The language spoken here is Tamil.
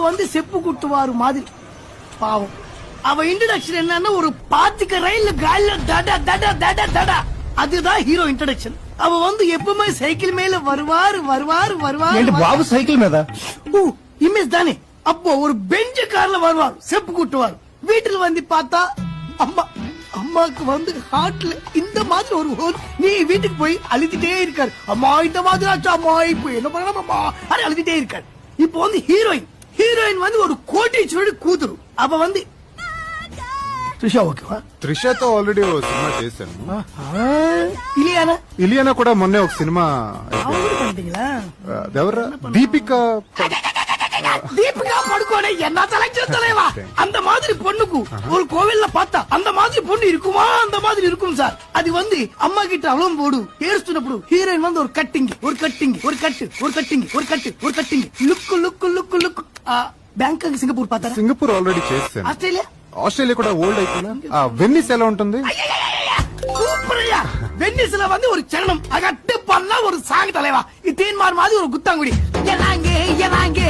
வந்து செப்பு குட்டுவாரு மாதிரி பாவம். அவ இன்ட்ரடக்ஷன் என்னன்னா ஒரு பாத்துக்க ரயில் கால தட தட தட தட, அதுதான் ஹீரோ இன்ட்ரடக்ஷன். அவ வந்து எப்பவுமே சைக்கிள் மேல வருவாரு வருவாரு வருவாரு. బాబు సైకిల్ మీద இமேஜ் தானே. அப்போ ஒரு பெஞ்சு கார்ல வருவார், செப்பு கூட்டுவார். வீட்டுல வந்து பார்த்தா அம்மா, அம்மாக்கு வந்து ஹார்ட்ல இந்த மாதிரி ஒரு ஹோல். நீ வீட்டுக்கு போய் அழுதுட்டே இருக்காரு, அம்மா இந்த மாதிரி ஆச்சா, அம்மா இப்ப என்ன பண்ணலாம் அம்மா, அது அழுதுட்டே இருக்காரு. இப்போ வந்து ஹீரோயின் வந்து ஒரு கோட்டீஸ்வரடி கூతురు. அவ வந்து త్రిషా ఓకేవా? త్రిషతో ఆల్రెడీ ఓ సినిమా చేశాను. ఇలియానా? ఇలియానా కూడా మొన్నే ఒక సినిమా பண்ணிட்டீங்களா? ఎవరు దీపిక தீபிகா படுகோனே என்ன செலக்ஷன் தலைவா. அந்த மாதிரி பொண்ணுக்கு ஒரு கோவில்ல பார்த்தா அந்த மாதிரி பொண்ணு இருக்குமா? அந்த மாதிரி இருக்கும் சார். அது வந்து அம்மா கிட்ட அவ்வளவு போடு ஏறுస్తున్నప్పుడు ஹீரோயின் வந்து ஒரு கட்டிங் ஒரு கட்டிங் ஒரு கட்டு ஒரு கட்டிங் ஒரு கட்டு ஒரு cutting look look look look. Bangkok Singapore பார்த்தா? సింగపూర్ ఆల్రెడీ చేశాను. ఆస్ట్రేలియా కూడా ఓల్డ్ అయిపోయినా. వెన్నిస్ ఎలా ఉంటుంది? சூப்பர்யா. வென்னிஸ்ல வந்து ஒரு சரணம் அகட்டு பண்ணா ஒரு சாங் தலைவா. இது தேன்மார் மாதிரி ஒரு குத்தாங்குடி. எலாங்கே எலாங்கே